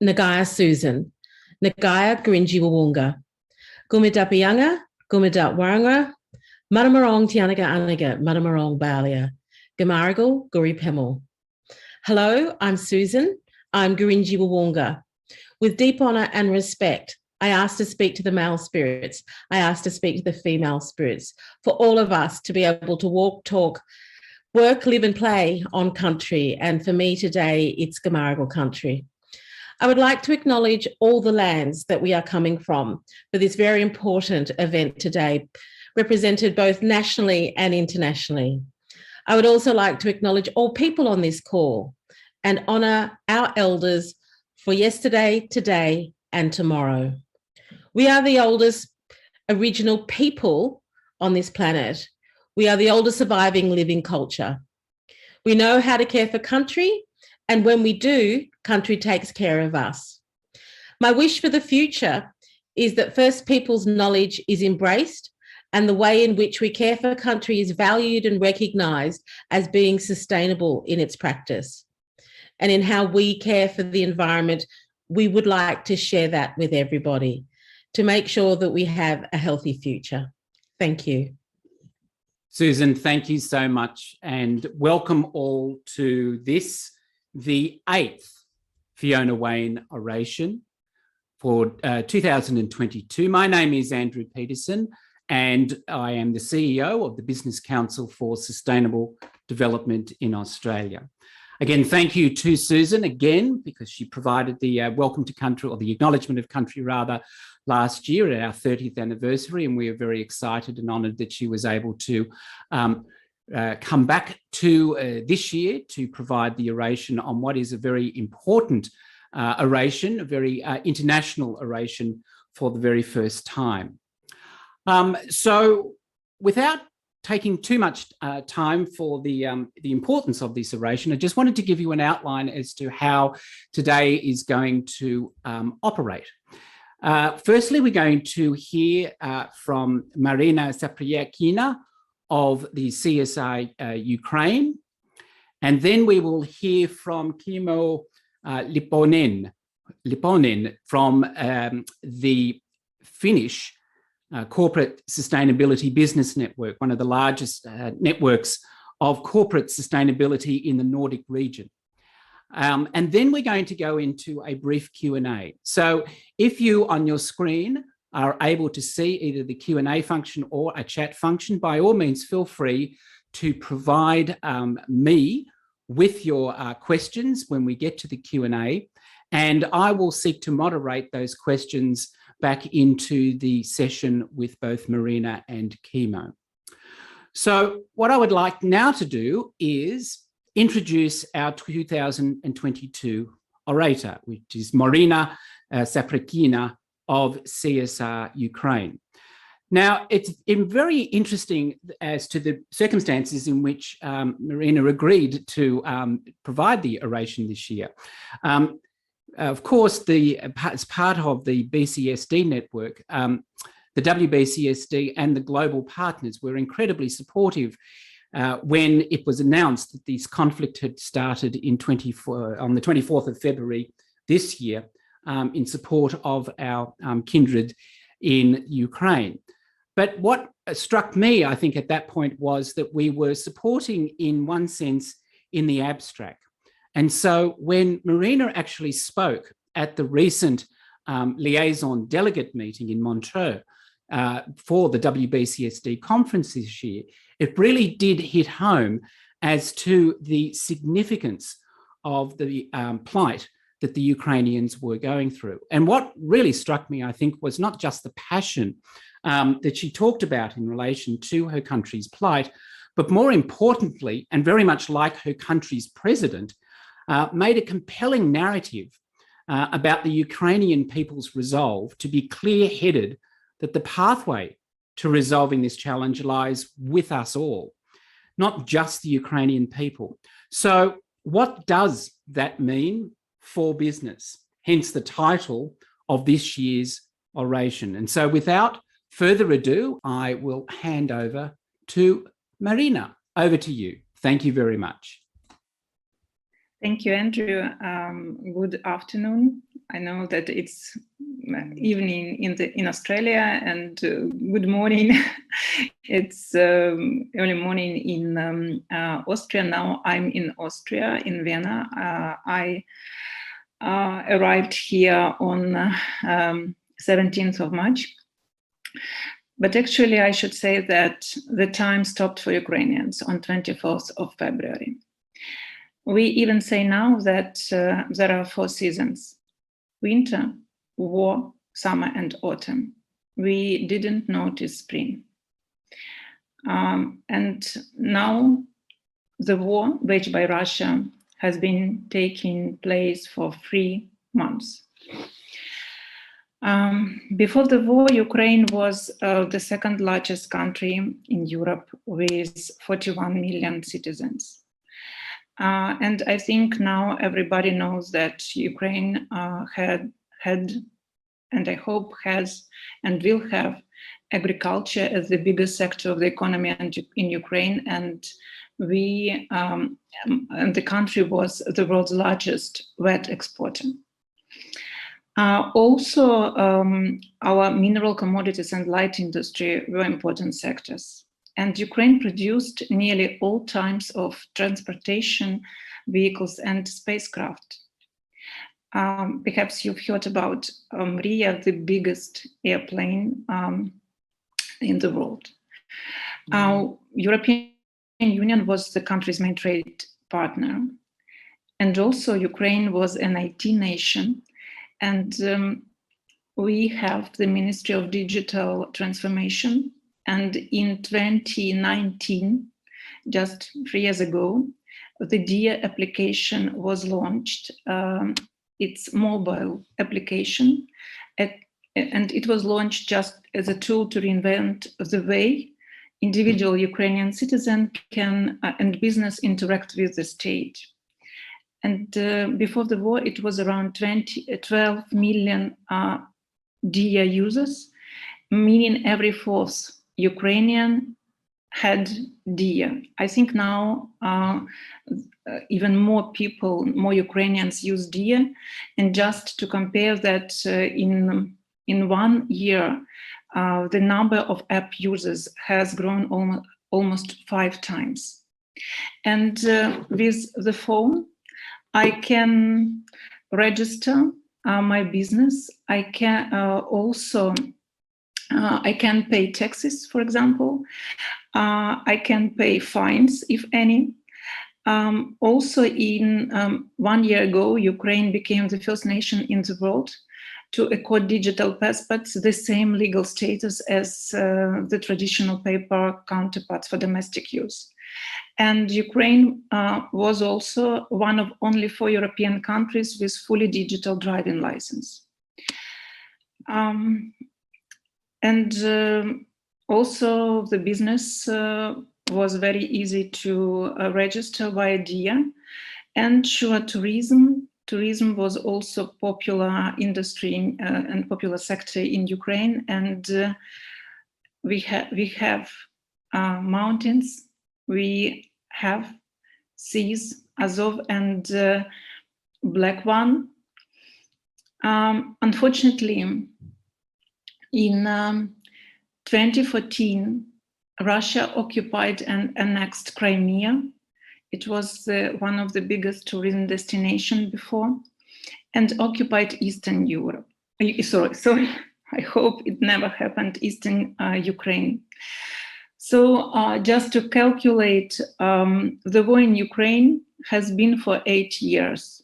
Nagaya Susan, Nagaya Grinji Wawunga, Gumidapiyanga, Gumidat Waranga, Madamarong Tianaga Anaga, Madamarong Balia, Gamarigal, Guri Pemel. Hello, I'm Susan. I'm Grinji Wawunga. With deep honour and respect, I ask to speak to the male spirits. I ask to speak to the female spirits, for all of us to be able to walk, talk, work, live and play on country. And for me today, it's Gamarigal country. I would like to acknowledge all the lands that we are coming from for this very important event today, represented both nationally and internationally. I would also like to acknowledge all people on this call and honour our elders for yesterday, today and tomorrow. We are the oldest original people on this planet. We are the oldest surviving living culture. We know how to care for country, and when we do, country takes care of us. My wish for the future is that First Peoples knowledge is embraced and the way in which we care for country is valued and recognised as being sustainable in its practice. And in how we care for the environment, we would like to share that with everybody to make sure that we have a healthy future. Thank you. Susan, thank you so much, and welcome all to this, the 8th Fiona Wain Oration for 2022. My name is Andrew Peterson, and I am the CEO of the Business Council for Sustainable Development in Australia. Again, thank you to Susan again, because she provided the welcome to country, or the acknowledgement of country rather, last year at our 30th anniversary, and we are very excited and honoured that she was able to come back to this year to provide the oration on what is a very important oration, a very international oration for the very first time. So without taking too much time for the importance of this oration, I just wanted to give you an outline as to how today is going to operate. Firstly, we're going to hear from Maryna Saprykina of the CSR Ukraine, and then we will hear from Kimmo Lipponen from the Finnish Corporate Sustainability Business Network, one of the largest networks of corporate sustainability in the Nordic region. And then we're going to go into a brief Q&A. So if you on your screen are able to see either the Q&A function or a chat function, by all means, feel free to provide me with your questions when we get to the Q&A, and I will seek to moderate those questions back into the session with both Maryna and Kimmo. So what I would like now to do is introduce our 2022 orator, which is Maryna Saprykina of CSR Ukraine. Now, it's very interesting as to the circumstances in which Maryna agreed to provide the oration this year. Of course, as part of the BCSD network, the WBCSD and the global partners were incredibly supportive when it was announced that this conflict had started on the 24th of February this year in support of our kindred in Ukraine. But what struck me, I think, at that point was that we were supporting, in one sense, in the abstract. And so when Maryna actually spoke at the recent liaison delegate meeting in Montreux for the WBCSD conference this year, it really did hit home as to the significance of the plight that the Ukrainians were going through. And what really struck me, I think, was not just the passion that she talked about in relation to her country's plight, but more importantly, and very much like her country's president, made a compelling narrative about the Ukrainian people's resolve to be clear-headed that the pathway to resolving this challenge lies with us all, not just the Ukrainian people. So what does that mean for business? Hence the title of this year's oration. And so without further ado, I will hand over to Maryna. Over to you. Thank you very much. Thank you, Andrew. Good afternoon. I know that it's evening in Australia, and good morning. It's early morning in Austria. Now I'm in Austria, in Vienna. I arrived here on 17th of March. But actually, I should say that the time stopped for Ukrainians on 24th of February. We even say now that there are 4 seasons: winter, war, summer, and autumn. We didn't notice spring. And now the war waged by Russia has been taking place for 3 months. Before the war, Ukraine was the second largest country in Europe with 41 million citizens. And I think now everybody knows that Ukraine had, and I hope has, and will have agriculture as the biggest sector of the economy in Ukraine. And and the country was the world's largest wheat exporter. Also, our mineral commodities and light industry were important sectors. And Ukraine produced nearly all types of transportation vehicles and spacecraft. Perhaps you've heard about Maryna, the biggest airplane in the world. European Union was the country's main trade partner. And also Ukraine was an IT nation. And we have the Ministry of Digital Transformation. And in 2019, just 3 years ago, the DIA application was launched. It's mobile application, and it was launched just as a tool to reinvent the way individual Ukrainian citizen can and business interact with the state. And before the war, it was around 12 million DIA users, meaning every 4th Ukrainian had DIA. I think now even more people, more Ukrainians use DIA. And just to compare that, in 1 year, the number of app users has grown almost 5 times. And with the phone, I can register my business. I can also I can pay taxes, for example. I can pay fines, if any. Also, in 1 year ago, Ukraine became the first nation in the world to accord digital passports the same legal status as the traditional paper counterparts for domestic use. And Ukraine was also one of only 4 European countries with fully digital driving license. And also the business was very easy to register via DIA. And sure, tourism was also popular industry and popular sector in Ukraine. And we have mountains, we have seas, Azov and Black One. Unfortunately, in 2014, Russia occupied and annexed Crimea. It was one of the biggest tourism destinations before, and occupied Eastern Europe. Sorry, I hope it never happened, Eastern Ukraine. So just to calculate, the war in Ukraine has been for 8 years.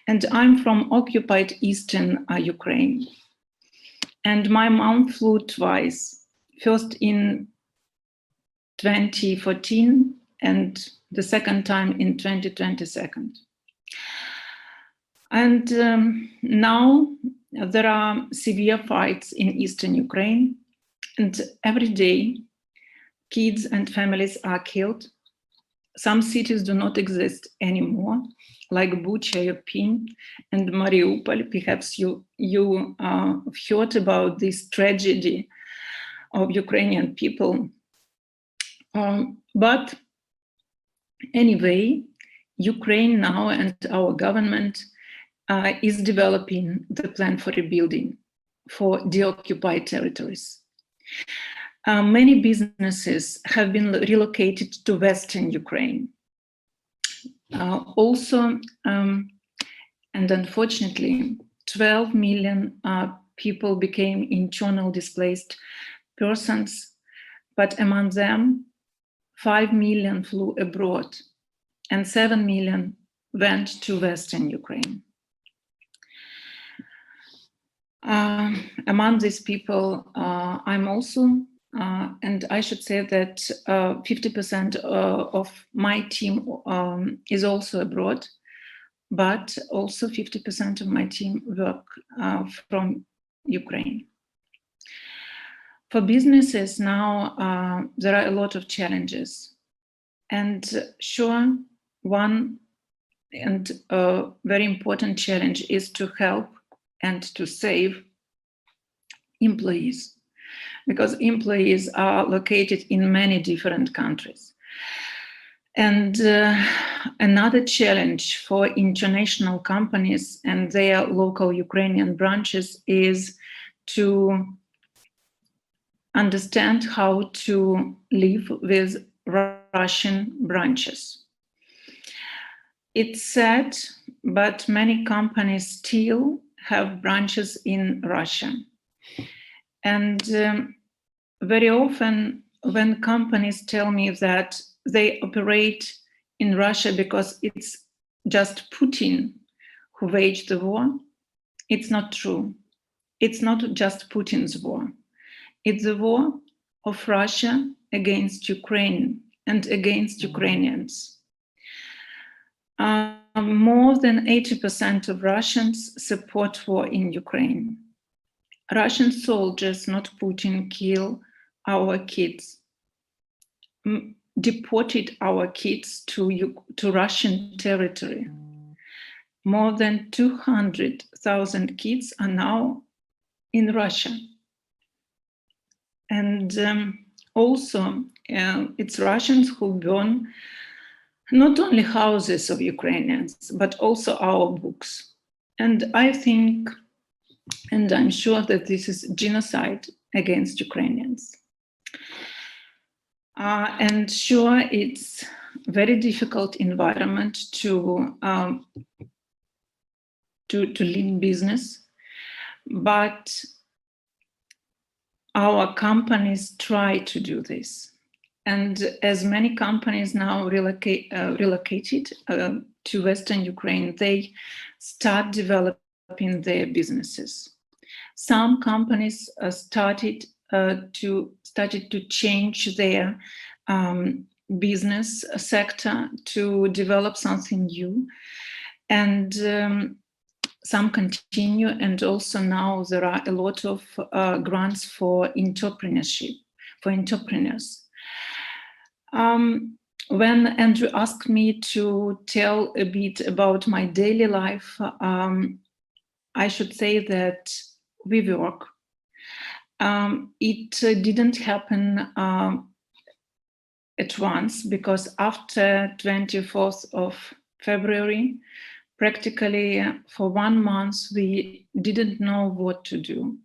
And I'm from occupied Eastern Ukraine. And my mom flew twice, first in 2014 and the second time in 2022. And now there are severe fights in Eastern Ukraine, and every day kids and families are killed. Some cities do not exist anymore, like Bucha, Irpin, and Mariupol. Perhaps you heard about this tragedy of Ukrainian people. But anyway, Ukraine now and our government is developing the plan for rebuilding for deoccupied territories. Many businesses have been relocated to Western Ukraine. And unfortunately, 12 million people became internally displaced persons, but among them, 5 million flew abroad and 7 million went to Western Ukraine. Among these people, I'm also, and I should say that 50% of my team is also abroad, but also 50% of my team work from Ukraine. For businesses now, there are a lot of challenges. And sure, one and very important challenge is to help and to save employees, because employees are located in many different countries. And another challenge for international companies and their local Ukrainian branches is to understand how to live with Russian branches. It's sad, but many companies still have branches in Russia. And very often when companies tell me that they operate in Russia because it's just Putin who waged the war, it's not true. It's not just Putin's war. It's the war of Russia against Ukraine and against Ukrainians. More than 80% of Russians support war in Ukraine. Russian soldiers, not Putin, kill our kids, deported our kids to Russian territory. More than 200,000 kids are now in Russia. And also, it's Russians who burn not only houses of Ukrainians, but also our books. And I think, and I'm sure that this is genocide against Ukrainians. And sure, it's very difficult environment to lead business, but our companies try to do this. And as many companies now relocated to Western Ukraine, they start developing their businesses. Some companies started to change their business sector to develop something new, and some continue. And also now there are a lot of grants for entrepreneurship, for entrepreneurs. When Andrew asked me to tell a bit about my daily life, I should say that we work. It didn't happen at once, because after 24th of February, practically for 1 month, we didn't know what to do.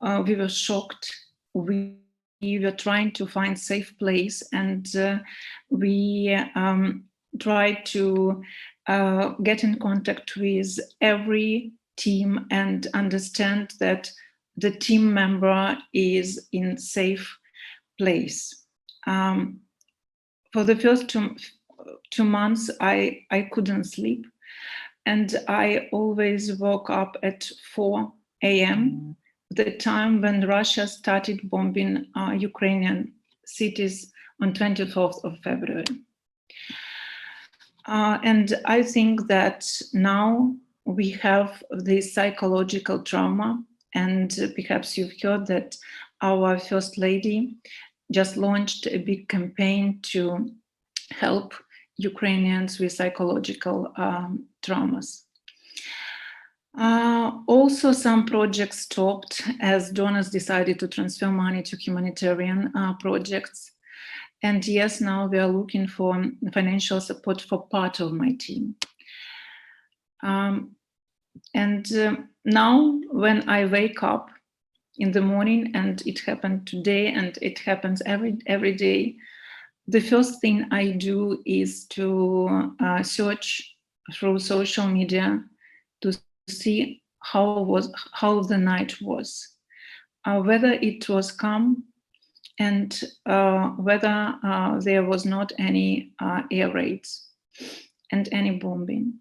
We were shocked. We were trying to find safe place, and we tried to get in contact with every team and understand that the team member is in safe place. For the first two months, I couldn't sleep, and I always woke up at 4 a.m., the time when Russia started bombing Ukrainian cities on 24th of February. And I think that now we have this psychological trauma, and perhaps you've heard that our First Lady just launched a big campaign to help Ukrainians with psychological traumas. Also, some projects stopped as donors decided to transfer money to humanitarian projects. And yes, now we are looking for financial support for part of my team. Now when I wake up in the morning, and it happened today, and it happens every day, the first thing I do is to search through social media to see how the night was, whether it was calm, and whether there was not any air raids and any bombing.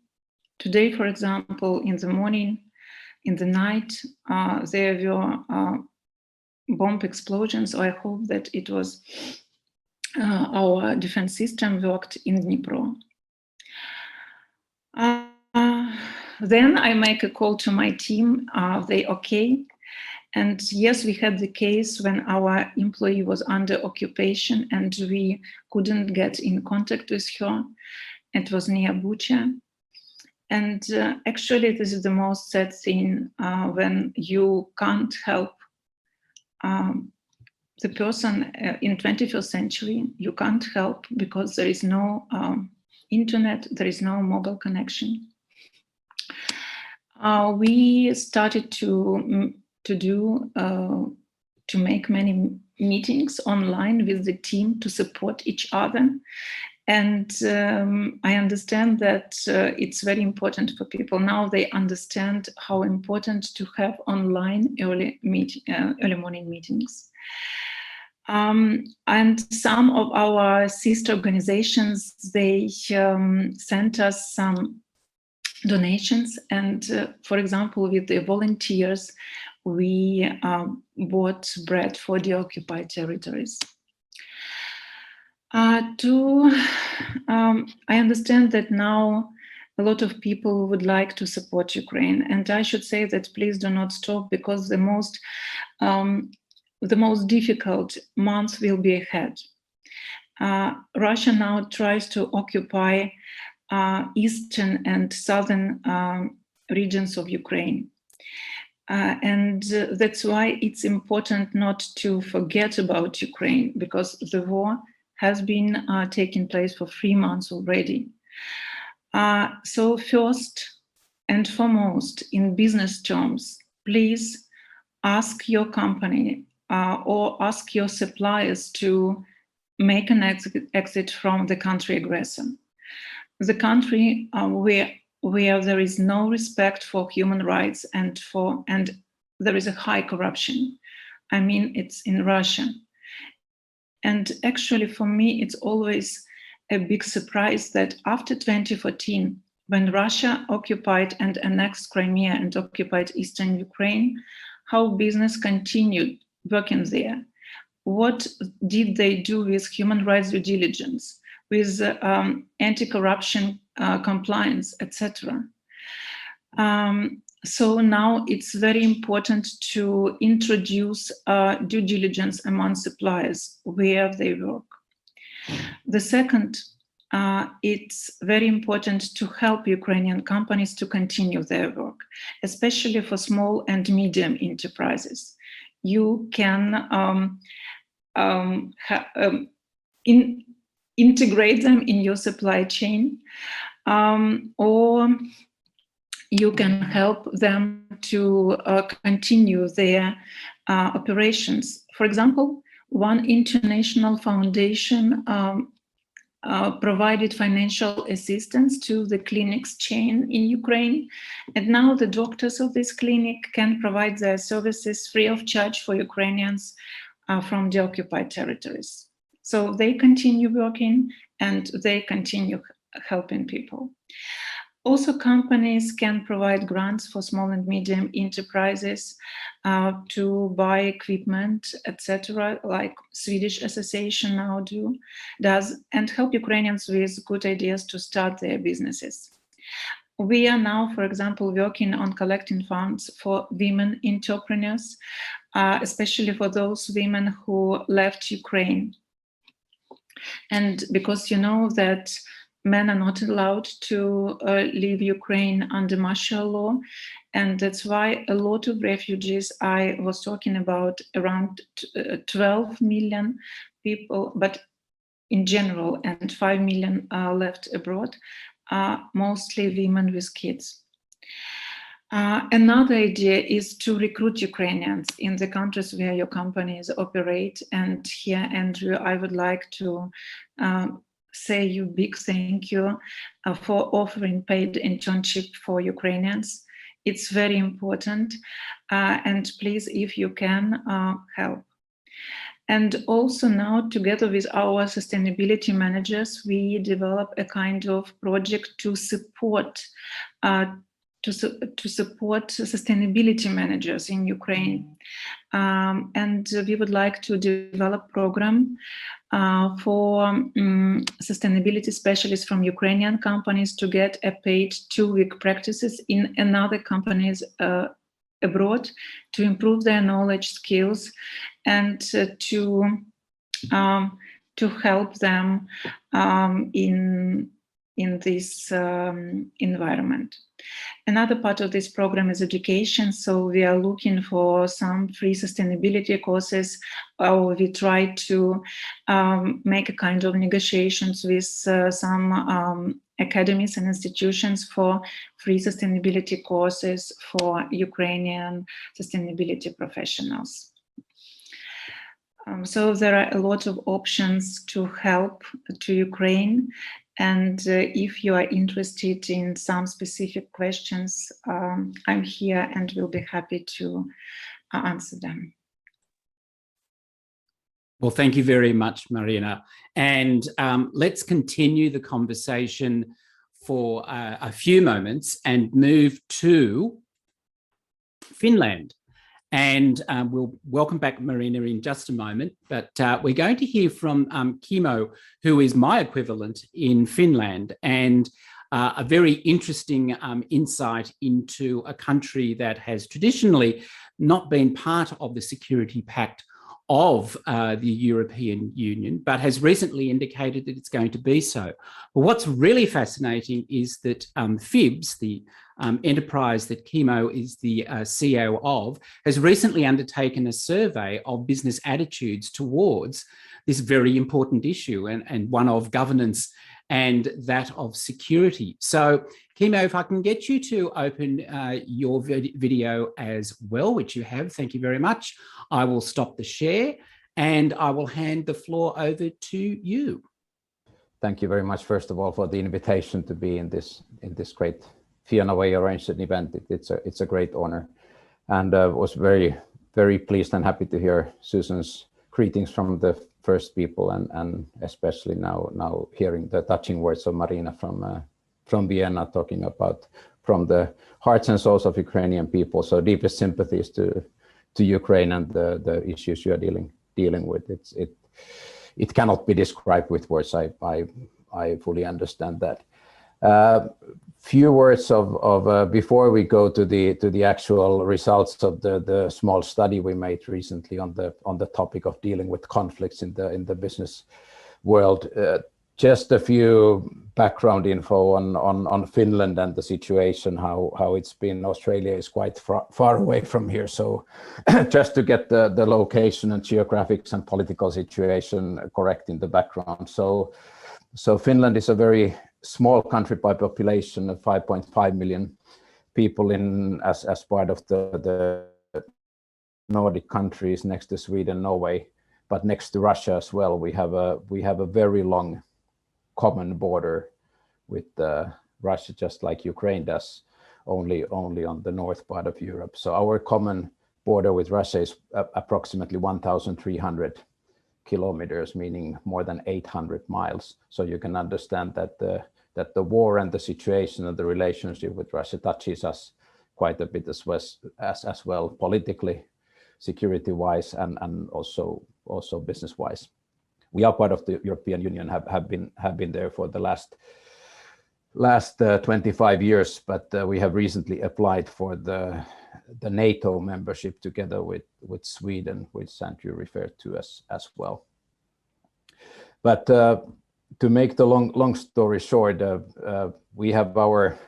Today, for example, in the morning, in the night, there were bomb explosions. So I hope that it was our defense system worked in Dnipro. Then I make a call to my team. Are they okay? And yes, we had the case when our employee was under occupation and we couldn't get in contact with her. It was near Bucha. And actually, this is the most sad thing when you can't help the person in 21st century. You can't help because there is no internet, there is no mobile connection. We started to make many meetings online with the team to support each other. And I understand that it's very important for people. Now they understand how important to have online early morning meetings. And some of our sister organizations, they sent us some donations. And for example, with the volunteers, we bought bread for the occupied territories. I understand that now a lot of people would like to support Ukraine, and I should say that please do not stop, because the most difficult month will be ahead. Russia now tries to occupy eastern and southern regions of Ukraine. And that's why it's important not to forget about Ukraine, because the war has been taking place for 3 months already. So first and foremost, in business terms, please ask your company or ask your suppliers to make an exit from the country aggressor. The country where there is no respect for human rights and there is a high corruption. I mean, it's in Russia. And actually, for me, it's always a big surprise that after 2014, when Russia occupied and annexed Crimea and occupied eastern Ukraine, how business continued working there. What did they do with human rights due diligence, with anti-corruption compliance, etc.? So now it's very important to introduce due diligence among suppliers where they work. The second, it's very important to help Ukrainian companies to continue their work, especially for small and medium enterprises. You can integrate them in your supply chain, or you can help them to continue their operations. For example, one international foundation provided financial assistance to the clinics chain in Ukraine. And now the doctors of this clinic can provide their services free of charge for Ukrainians from the occupied territories. So they continue working and they continue helping people. Also, companies can provide grants for small and medium enterprises to buy equipment, etc., like Swedish Association now does, and help Ukrainians with good ideas to start their businesses. We are now, for example, working on collecting funds for women entrepreneurs, especially for those women who left Ukraine. And because you know that men are not allowed to leave Ukraine under martial law. And that's why a lot of refugees, I was talking about around 12 million people, but in general and 5 million left abroad are mostly women with kids. Another idea is to recruit Ukrainians in the countries where your companies operate. And here, Andrew, I would like to say you big thank you for offering paid internship for Ukrainians. It's very important. And please, if you can, help. And also now, together with our sustainability managers, we develop a kind of project to support sustainability managers in Ukraine. And we would like to develop a program for sustainability specialists from Ukrainian companies to get a paid 2-week practices in another companies abroad to improve their knowledge, skills, and to help them in this environment. Another part of this program is education. So we are looking for some free sustainability courses, or we try to make a kind of negotiations with some academies and institutions for free sustainability courses for Ukrainian sustainability professionals. So there are a lot of options to help to Ukraine. And if you are interested in some specific questions, I'm here and will be happy to answer them. Well, thank you very much, Maryna. And let's continue the conversation for a few moments and move to Finland. And we'll welcome back Maryna in just a moment, but we're going to hear from Kimmo, who is my equivalent in Finland, and a very interesting insight into a country that has traditionally not been part of the Security Pact of the European Union, but has recently indicated that it's going to be so. But what's really fascinating is that FIBS, the enterprise that Kimmo is the CEO of, has recently undertaken a survey of business attitudes towards this very important issue, and one of governance and that of security. So, Kimmo, if I can get you to open your video as well, which you have, thank you very much. I will stop the share and I will hand the floor over to you. Thank you very much, first of all, for the invitation to be in this great Fiona Wain Oration event. It's a great honor, and was very, very pleased and happy to hear Susan's greetings from the first people, and especially now hearing the touching words of Maryna from Vienna, talking about from the hearts and souls of Ukrainian people. So deepest sympathies to Ukraine and the issues you are dealing with. It cannot be described with words. I fully understand that. Few words of before we go to the actual results of the small study we made recently on the topic of dealing with conflicts in the business world. Just a few background info on Finland and the situation, how it's been. Australia is quite far away from here, so just to get the location and geographics and political situation correct in the background. So Finland is a very small country by population of 5.5 million people as part of the Nordic countries next to Sweden, Norway, but next to Russia as well. We have a very long common border with Russia, just like Ukraine does, only on the north part of Europe. So our common border with Russia is approximately 1,300 kilometers, meaning more than 800 miles. So you can understand that the war and the situation and the relationship with Russia touches us quite a bit as well politically, security-wise, and also business-wise. We are part of the European Union, have been there for the last 25 years, but we have recently applied for the NATO membership together with Sweden, which Andrew referred to as well. But to make the long story short, we have our,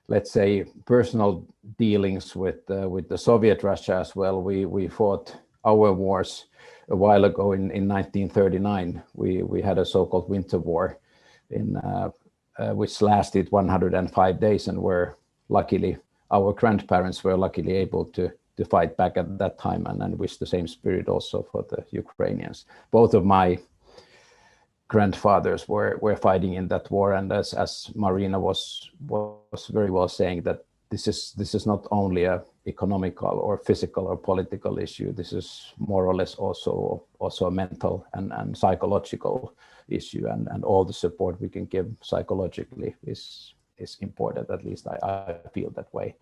let's say, personal dealings with the Soviet Russia as well. We fought our wars a while ago in 1939, we had a so-called winter war which lasted 105 days, and were luckily, our grandparents were luckily able to fight back at that time, and wish the same spirit also for the Ukrainians. Both of my grandfathers were fighting in that war, and as Maryna was very well saying, that this is not only a economical or physical or political issue. This is more or less also a mental and psychological issue, and all the support we can give psychologically is important. At least I feel that way.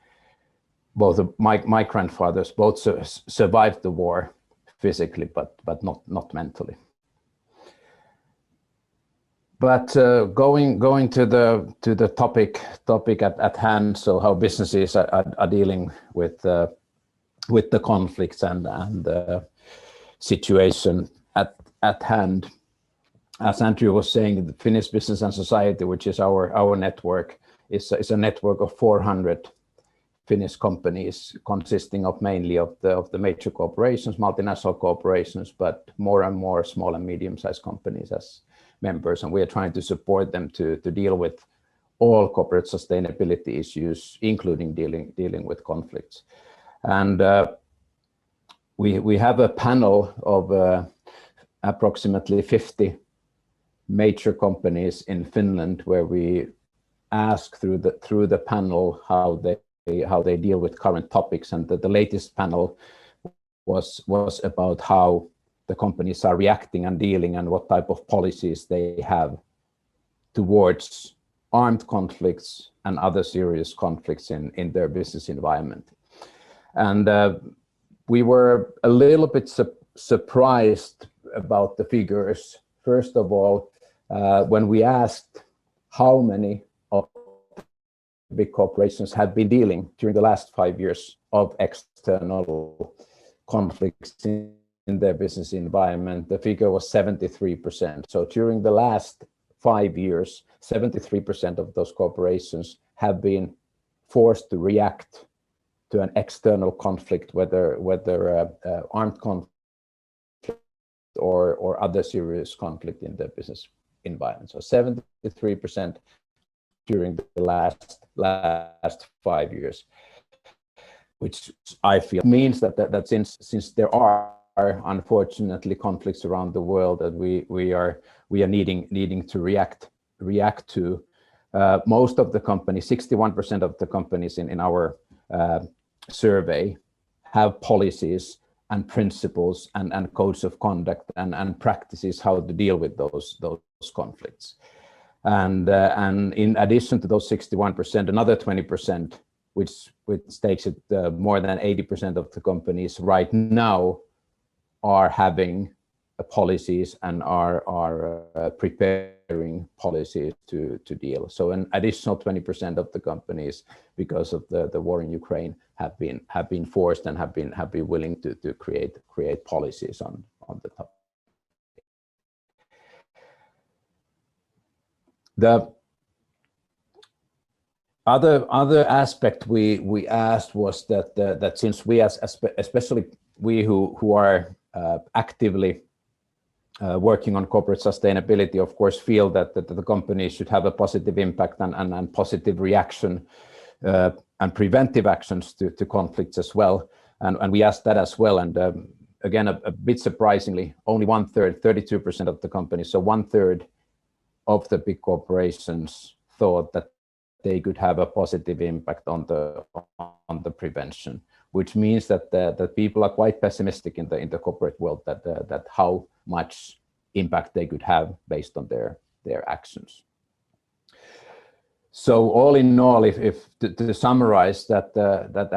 Both of my grandfathers both survived the war physically, but not mentally. But going to the topic at hand, so how businesses are dealing with the conflicts and the situation at hand. As Andrew was saying, the Finnish Business and Society, which is our network, is a network of 400 Finnish companies, consisting of mainly of the major corporations, multinational corporations, but more and more small and medium-sized companies as members, and we are trying to support them to deal with all corporate sustainability issues, including dealing with conflicts. And we have a panel of approximately 50 major companies in Finland, where we ask through the panel how they deal with current topics, and the latest panel was about how the companies are reacting and dealing, and what type of policies they have towards armed conflicts and other serious conflicts in their business environment. And we were a little bit surprised about the figures. First of all, when we asked how many of big corporations had been dealing during the last 5 years of external conflicts in their business environment, the figure was 73%. So during the last 5 years, 73% of those corporations have been forced to react to an external conflict, whether armed conflict or other serious conflict in their business environment. So 73% during the last 5 years, which I feel means that since there are unfortunately conflicts around the world that we are needing to react to. Most of the companies, 61% of the companies in our survey, have policies and principles and codes of conduct and practices how to deal with those conflicts. And in addition to those 61%, another 20%, which takes it more than 80% of the companies right now, are having policies and are preparing policies to deal. So an additional 20% of the companies, because of the war in Ukraine, have been forced and have been willing to create policies on the topic. The other aspect we asked was that since we especially we who are actively working on corporate sustainability, of course, feel that the company should have a positive impact and positive reaction and preventive actions to conflicts as well. And we asked that as well. And again, a bit surprisingly, only 1/3, 32% of the companies, so 1/3 of the big corporations thought that they could have a positive impact on the prevention, which means that people are quite pessimistic in the corporate world that how much impact they could have based on their actions. So all in all, if to summarize that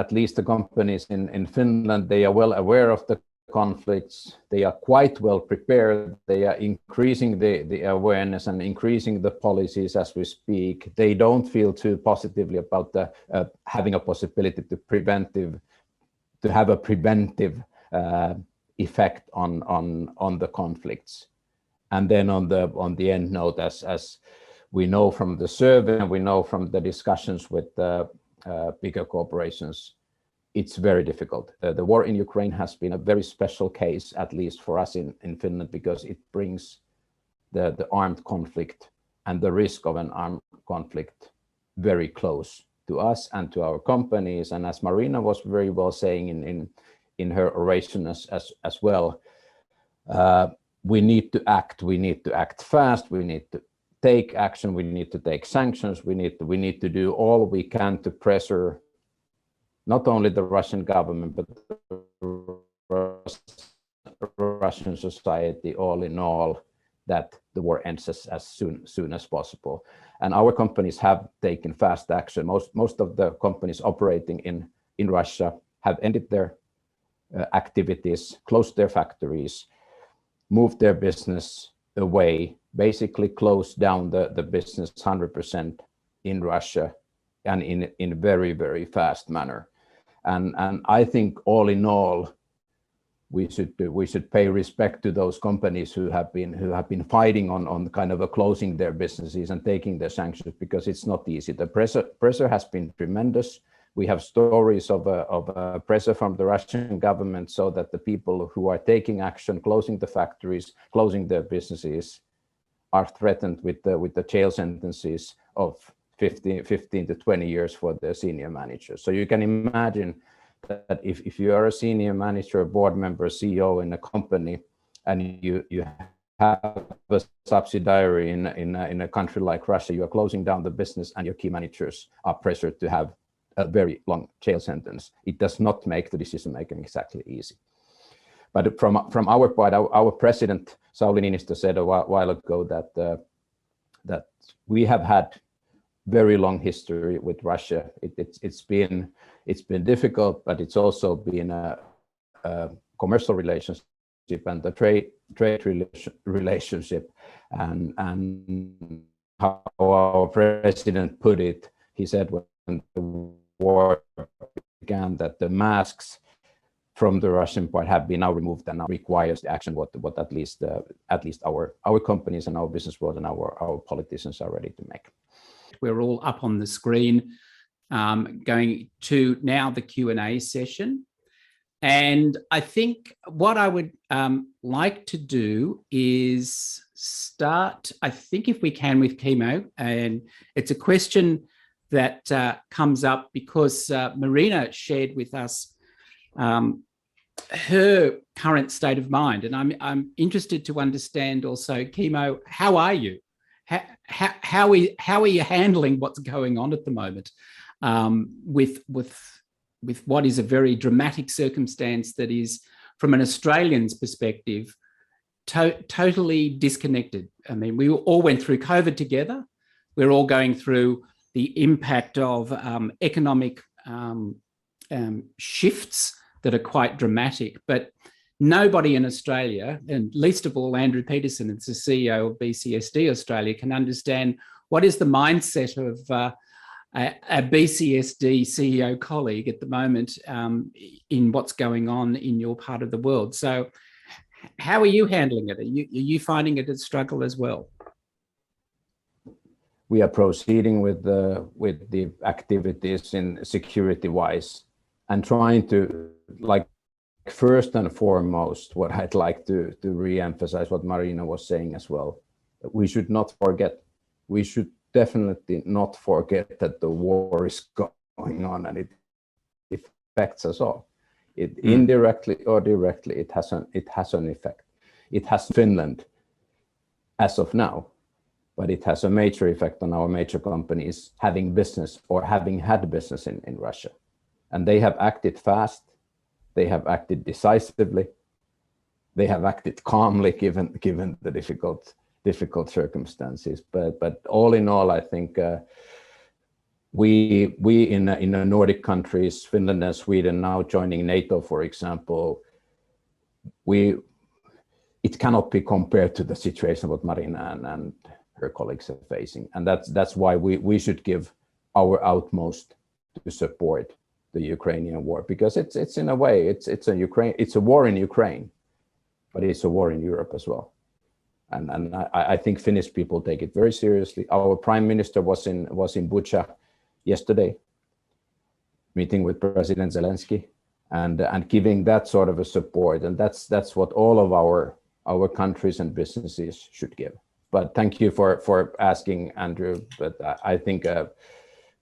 at least the companies in Finland, they are well aware of the conflicts, they are quite well prepared, they are increasing the awareness and increasing the policies as we speak. They don't feel too positively about the having a possibility to have a preventive effect on the conflicts. And then on the end note, as we know from the survey and we know from the discussions with the bigger corporations, it's very difficult. The war in Ukraine has been a very special case, at least for us in Finland, because it brings the armed conflict and the risk of an armed conflict very close to us and to our companies. And as Maryna was very well saying in her oration as well, we need to act. We need to act fast. We need to take action. We need to take sanctions. We need to do all we can to pressure not only the Russian government, but the Russian society all in all, that the war ends as soon as possible. And our companies have taken fast action. Most of the companies operating in Russia have ended their activities, closed their factories, moved their business away, basically closed down the business 100% in Russia, and in a very, very fast manner. And I think all in all, we should pay respect to those companies who have been fighting on kind of closing their businesses and taking the sanctions, because it's not easy. The pressure has been tremendous. We have stories of pressure from the Russian government, so that the people who are taking action, closing the factories, closing their businesses, are threatened with the jail sentences of 15 to 20 years for their senior managers. So you can imagine that if you are a senior manager, board member, CEO in a company, and you have a subsidiary in a country like Russia, you are closing down the business, and your key managers are pressured to have a very long jail sentence. It does not make the decision making exactly easy. But from our part, our president Sauli Niinistö said a while ago that we have had very long history with Russia. It's been difficult, but it's also been a commercial relationship and the trade relationship. And how our president put it, he said when the war began that the masks from the Russian part have been now removed, and now requires the action what at least our companies and our business world and our politicians are ready to make. We're all up on the screen, going to now the Q&A session. And I think what I would like to do is start, I think if we can, with chemo. And it's a question that comes up because Maryna shared with us her current state of mind. And I'm interested to understand also, chemo, how are you? How are you handling what's going on at the moment with what is a very dramatic circumstance that is, from an Australian's perspective, totally disconnected? I mean, we all went through COVID together. We're all going through the impact of economic shifts that are quite dramatic, but nobody in Australia, and least of all Andrew Peterson, it's the CEO of BCSD Australia, can understand what is the mindset of a BCSD CEO colleague at the moment in what's going on in your part of the world. So how are you handling it? Are you finding it a struggle as well? We are proceeding with the activities in security-wise, and trying to, like, first and foremost, what I'd like to re-emphasize what Maryna was saying as well. We should not forget. We should definitely not forget that the war is going on, and it affects us all. It indirectly or directly, it has an effect. It has Finland as of now, but it has a major effect on our major companies having business or having had business in Russia. And they have acted fast. They have acted decisively. They have acted calmly given the difficult circumstances. But all in all, I think we in the Nordic countries, Finland and Sweden, now joining NATO, for example, it cannot be compared to the situation what Maryna and her colleagues are facing, and that's why we should give our utmost to support the Ukrainian war, because it's in a way it's a war in Ukraine, but it's a war in Europe as well. And I think Finnish people take it very seriously. Our prime minister was in Bucha yesterday, meeting with President Zelensky, and giving that sort of a support. And that's what all of our countries and businesses should give. But thank you for asking, Andrew. But I think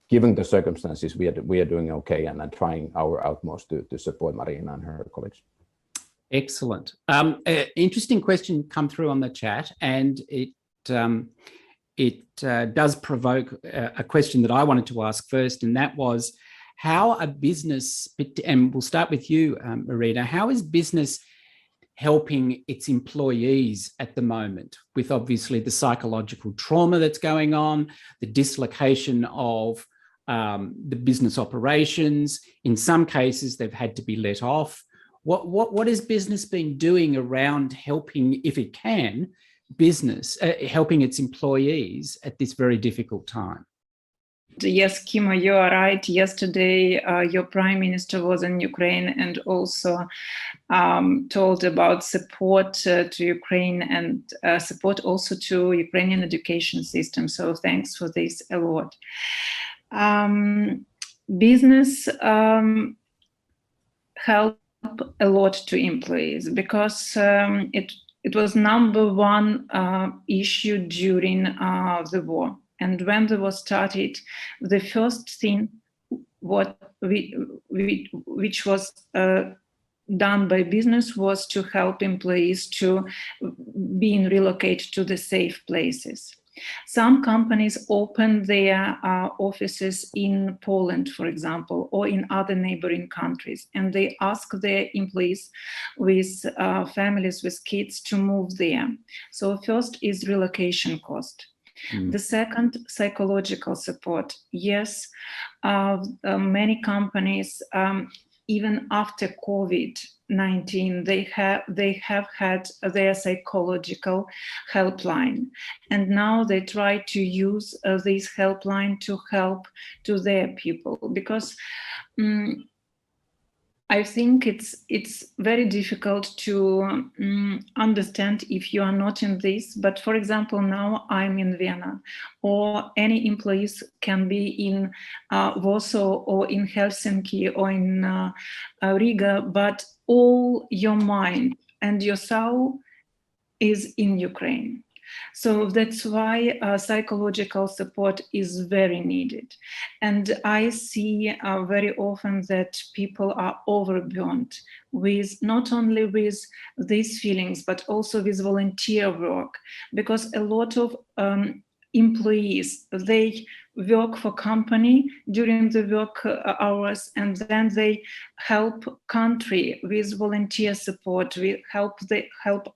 given the circumstances, we are doing okay and trying our utmost to support Maryna and her colleagues. Excellent. Interesting question come through on the chat, and it does provoke a question that I wanted to ask first, and that was how a business, and we'll start with you, Maryna, how is business helping its employees at the moment with obviously the psychological trauma that's going on, the dislocation of the business operations? In some cases, they've had to be let off. What has business been doing around helping, if it can, business, helping its employees at this very difficult time? Yes, Kimo, you are right. Yesterday, your Prime Minister was in Ukraine and also told about support to Ukraine and support also to Ukrainian education system. So thanks for this a lot. Business help a lot to employees because it was number one issue during the war. And when the war started, the first thing which was done by business was to help employees to being relocated to the safe places. Some companies open their offices in Poland, for example, or in other neighboring countries, and they ask their employees with families with kids to move there. So first is relocation cost. The second, psychological support. Yes, many companies, even after COVID-19, they have had their psychological helpline, and now they try to use this helpline to help to their people, because I think it's very difficult to understand if you are not in this. But for example, now I'm in Vienna, or any employees can be in Warsaw or in Helsinki or in Riga, but all your mind and your soul is in Ukraine. So that's why psychological support is very needed. And I see very often that people are overburdened with not only with these feelings, but also with volunteer work, because a lot of employees, they work for company during the work hours, and then they help country with volunteer support, we help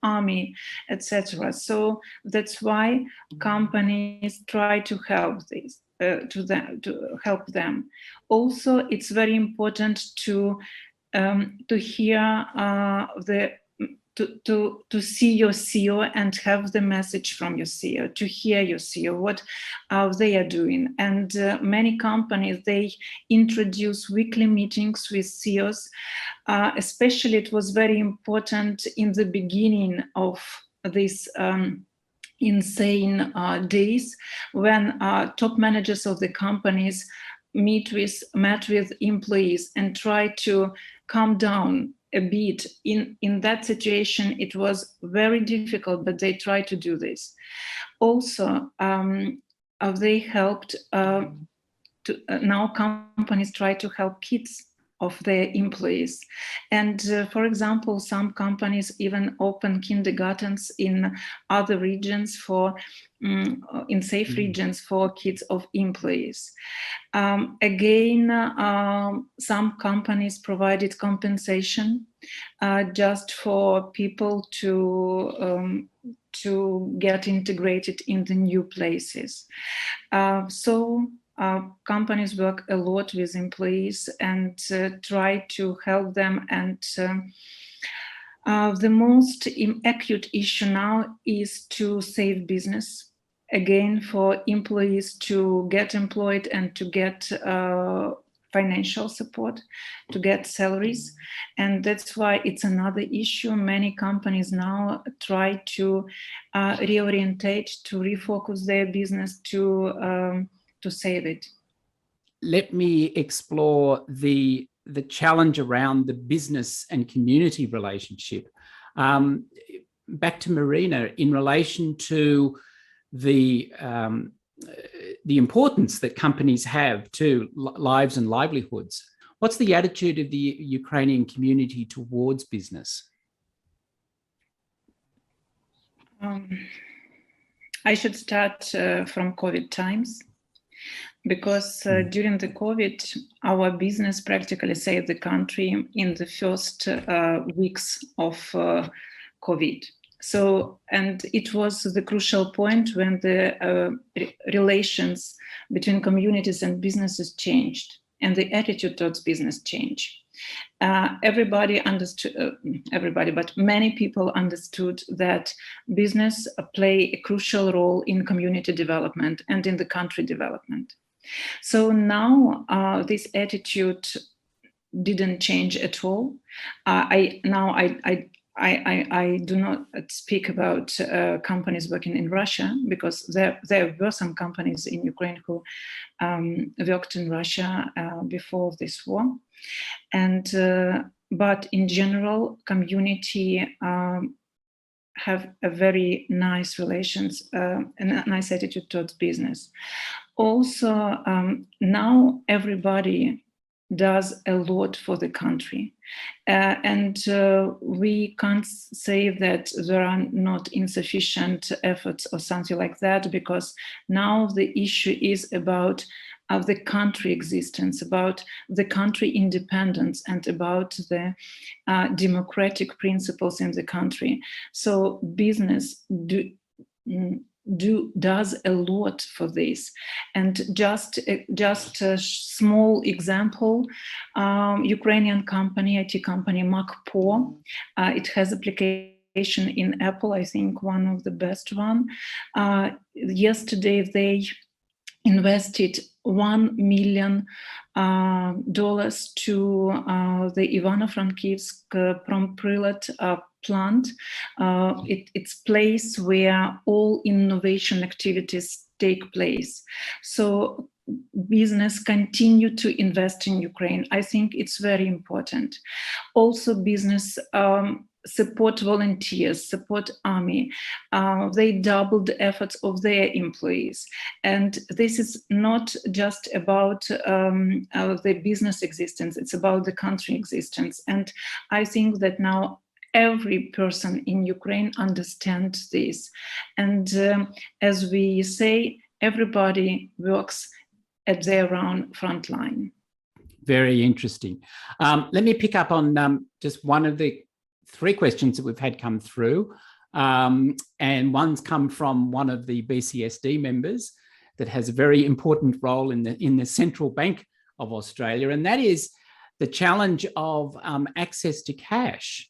army, etc. So that's why companies try to help this to help them. Also, it's very important to hear to see your CEO and have the message from your CEO, to hear your CEO, what they are doing. And many companies, they introduce weekly meetings with CEOs. Especially it was very important in the beginning of this insane days when top managers of the companies met with employees and try to calm down a bit. In that situation, it was very difficult, but they tried to do this. Also, they helped now companies try to help kids of their employees. And for example, some companies even open kindergartens in other regions for in safe regions for kids of employees. Again, some companies provided compensation just for people to get integrated in the new places. Companies work a lot with employees and try to help them. And the most acute issue now is to save business. Again, for employees to get employed and to get financial support, to get salaries. And that's why it's another issue. Many companies now try to reorientate, to refocus their business to save it. let me explore the challenge around the business and community relationship. Back to Maryna, in relation to the importance that companies have to lives and livelihoods. What's the attitude of the Ukrainian community towards business? I should start from COVID times, because during the COVID, our business practically saved the country in the first weeks of COVID. So, and it was the crucial point when the relations between communities and businesses changed, and the attitude towards business changed. Everybody understood, but many people understood that business play a crucial role in community development and in the country development. So now this attitude didn't change at all. I do not speak about companies working in Russia, because there were some companies in Ukraine who worked in Russia before this war. And but in general, community have a very nice relations and a nice attitude towards business. Also, now everybody does a lot for the country. And we can't say that there are not insufficient efforts or something like that, because now the issue is about the country existence, about the country independence, and about the democratic principles in the country. So business does a lot for this. And just a small example, Ukrainian company, IT company MacPo, it has application in Apple, I think one of the best one. Yesterday they invested $1 million to the Ivano-Frankivsk Promprilat plant. It's place where all innovation activities take place. So business continue to invest in Ukraine. I think it's very important. Also business support volunteers, support army. They doubled the efforts of their employees. And this is not just about the business existence, it's about the country existence. And I think that now every person in Ukraine understands this. And as we say, everybody works at their own front line. Very interesting. Let me pick up on just one of the 3 questions that we've had come through. And one's come from one of the BCSD members that has a very important role in the Central Bank of Australia, and that is the challenge of access to cash.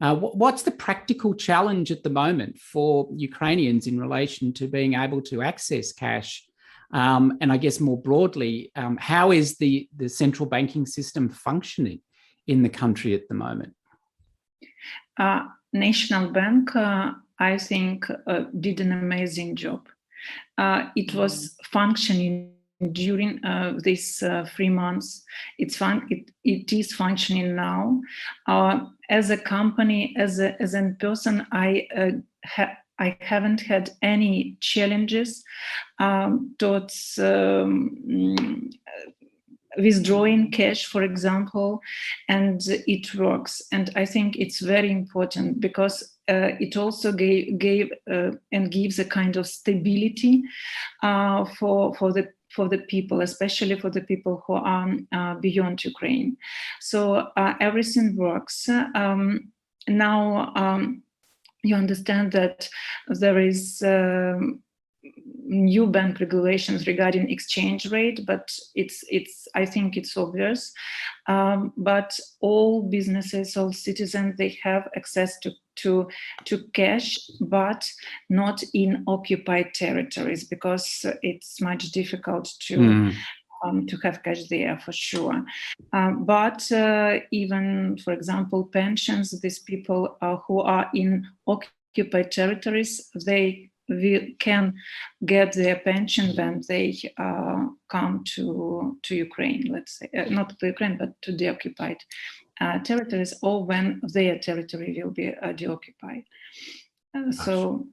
What's the practical challenge at the moment for Ukrainians in relation to being able to access cash? And I guess more broadly, how is the central banking system functioning in the country at the moment? National Bank, I think, did an amazing job. It was functioning during these 3 months. It is functioning now. As a company, as a person, I haven't had any challenges towards withdrawing cash, for example, and it works. And I think it's very important because it also gave and gives a kind of stability for the people, especially for the people who are beyond Ukraine. So everything works. Now you understand that there is new bank regulations regarding exchange rate, but I think it's obvious. But all businesses, all citizens, they have access to cash, but not in occupied territories, because it's much difficult to have cash there for sure. But even, for example, pensions, these people who are in occupied territories, they can get their pension when they come to Ukraine, let's say, not to Ukraine, but to the occupied territories, or when their territory will be deoccupied. So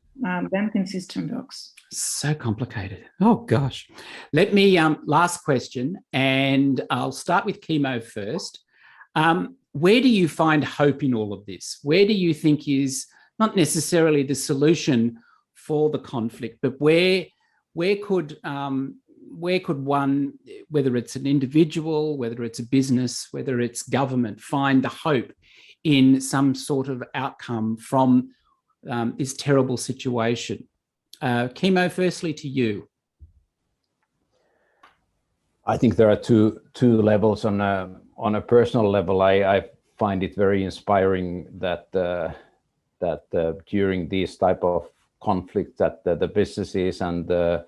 banking system works. So complicated. Oh gosh. Let me last question, and I'll start with Chemo first. Where do you find hope in all of this? Where do you think is not necessarily the solution for the conflict, but where could one, whether it's an individual, whether it's a business, whether it's government, find the hope in some sort of outcome from this terrible situation? Chemo, firstly to you. I think there are two levels. On a personal level, I find it very inspiring that during these type of conflicts, that the businesses and the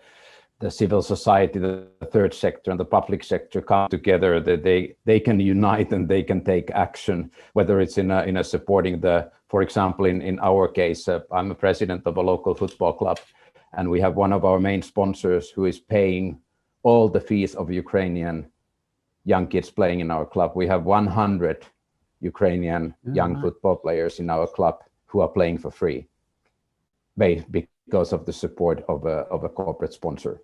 civil society, the third sector and the public sector come together, that they can unite and they can take action, whether it's in a supporting the, for example, in our case, I'm a president of a local football club, and we have one of our main sponsors who is paying all the fees of Ukrainian young kids playing in our club. We have 100 Ukrainian young football players in our club who are playing for free because of the support of a corporate sponsor.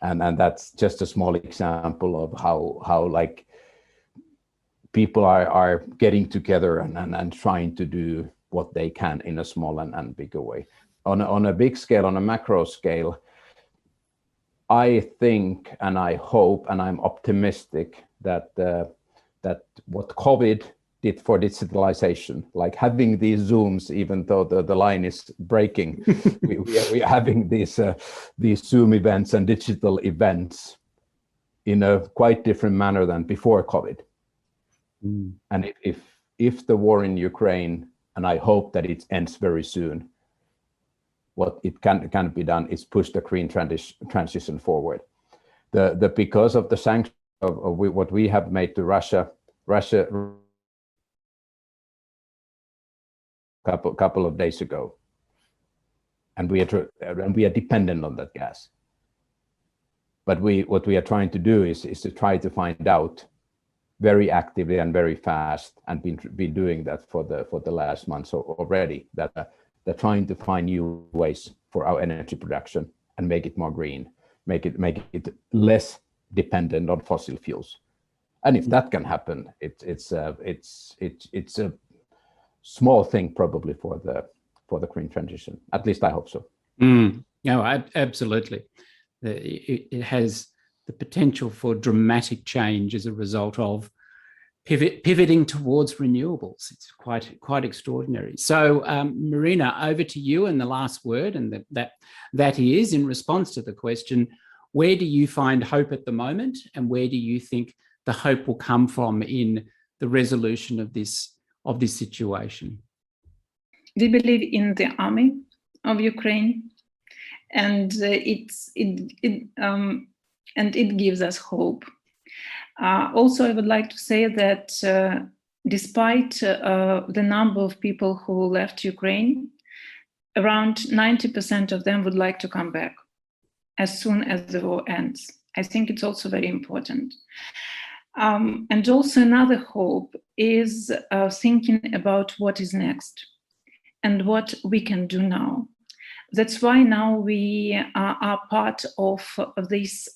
And that's just a small example of how like people are getting together and trying to do what they can in a small and bigger way. On a big scale, on a macro scale, I think and I hope and I'm optimistic that what COVID did for digitalization, like having these Zooms, even though the line is breaking, we are having these Zoom events and digital events in a quite different manner than before COVID. And if the war in Ukraine, and I hope that it ends very soon, what it can be done is push the green transition forward. Because of the sanctions of what we have made to Russia couple of days ago, and we are dependent on that gas. But what we are trying to do is to try to find out very actively and very fast, and been doing that for the last months already, that they're trying to find new ways for our energy production and make it more green, make it less dependent on fossil fuels. And if that can happen, it's a small thing probably for the green transition. At least I hope so. No, absolutely. It has the potential for dramatic change as a result of pivoting towards renewables. It's quite extraordinary. So, Maryna, over to you, and the last word, and that is in response to the question: where do you find hope at the moment, and where do you think the hope will come from in the resolution of this situation? We believe in the army of Ukraine, and it gives us hope. Also, I would like to say that despite the number of people who left Ukraine, around 90% of them would like to come back as soon as the war ends. I think it's also very important. And also another hope is thinking about what is next and what we can do now. That's why now we are part of this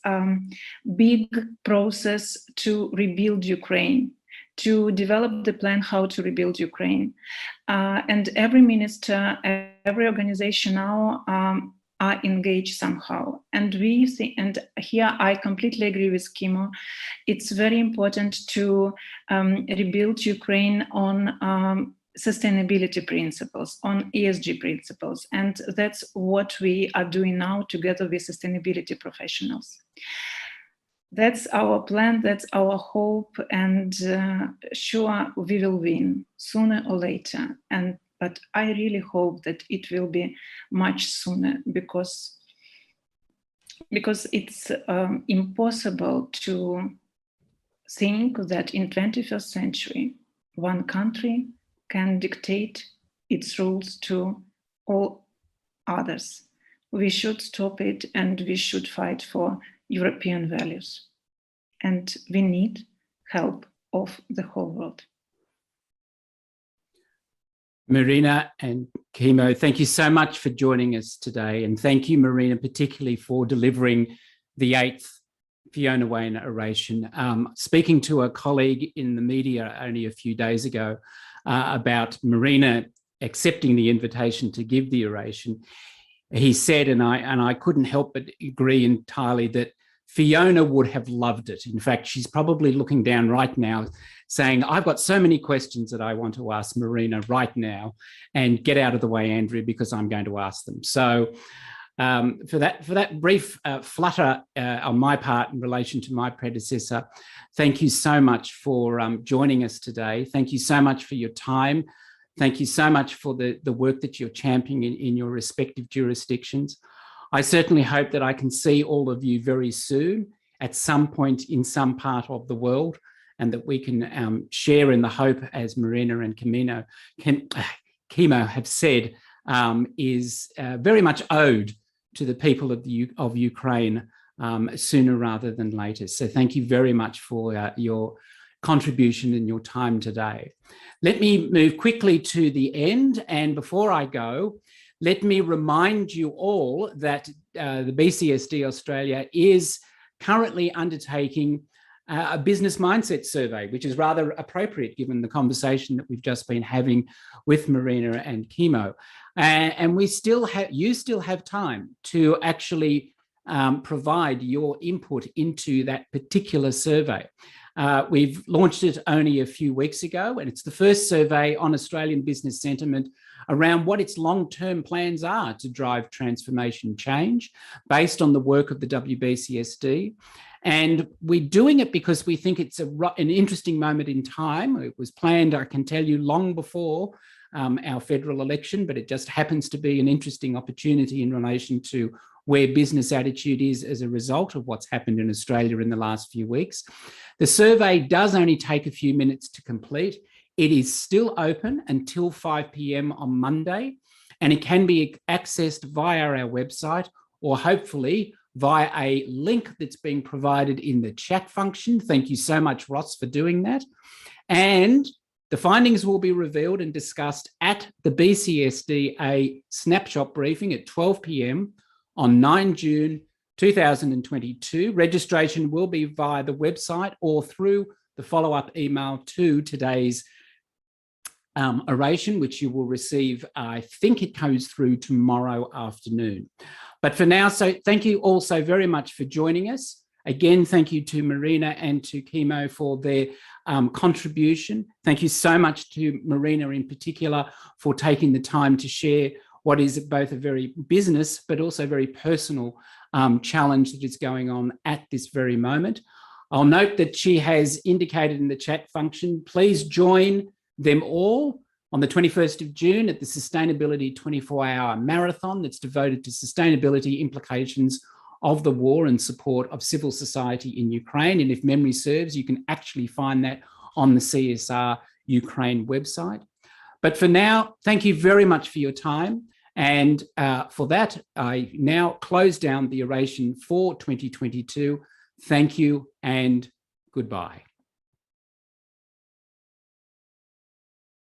big process to rebuild Ukraine, to develop the plan how to rebuild Ukraine. And every minister, every organization now are engaged somehow. And we think, and here I completely agree with Chemo, it's very important to rebuild Ukraine on sustainability principles, on ESG principles. And that's what we are doing now together with sustainability professionals. That's our plan, that's our hope, and sure, we will win sooner or later. But I really hope that it will be much sooner, because it's impossible to think that in 21st century, one country can dictate its rules to all others. we should stop it and we should fight for European values. And we need help of the whole world. Maryna and Kimo, thank you so much for joining us today. And thank you, Maryna, particularly for delivering the 8th Fiona Wain Oration. Speaking to a colleague in the media only a few days ago about Maryna accepting the invitation to give the oration, he said, and I couldn't help but agree entirely, that Fiona would have loved it. In fact, she's probably looking down right now saying, I've got so many questions that I want to ask Maryna right now, and get out of the way, Andrew, because I'm going to ask them. So for that brief flutter on my part in relation to my predecessor, thank you so much for joining us today. Thank you so much for your time. Thank you so much for the work that you're championing in your respective jurisdictions. I certainly hope that I can see all of you very soon at some point in some part of the world, and that we can share in the hope, as Maryna and Kimo have said, is very much owed to the people of Ukraine sooner rather than later. So thank you very much for your contribution and your time today. Let me move quickly to the end, and before I go, let me remind you all that the BCSD Australia is currently undertaking a business mindset survey, which is rather appropriate given the conversation that we've just been having with Maryna and Kimo. And you still have time to actually provide your input into that particular survey. We've launched it only a few weeks ago, and it's the first survey on Australian business sentiment around what its long-term plans are to drive transformation change based on the work of the WBCSD. And we're doing it because we think it's an interesting moment in time. It was planned, I can tell you, long before our federal election, but it just happens to be an interesting opportunity in relation to where business attitude is as a result of what's happened in Australia in the last few weeks. The survey does only take a few minutes to complete. It is still open until 5 p.m. on Monday, and it can be accessed via our website, or hopefully via a link that's being provided in the chat function. Thank you so much, Ross, for doing that. And the findings will be revealed and discussed at the BCSD A snapshot briefing at 12 p.m. on 9 June 2022. Registration will be via the website or through the follow-up email to today's oration, which you will receive, I think it goes through tomorrow afternoon. But for now, so thank you all so very much for joining us. Again, thank you to Maryna and to Kimo for their contribution. Thank you so much to Maryna in particular for taking the time to share what is both a very business but also very personal challenge that is going on at this very moment. I'll note that she has indicated in the chat function, please join them all on the 21st of June at the Sustainability 24-hour marathon that's devoted to sustainability implications of the war and support of civil society in Ukraine. And if memory serves, you can actually find that on the CSR Ukraine website. But for now, thank you very much for your time. And for that, I now close down the oration for 2022. Thank you and goodbye.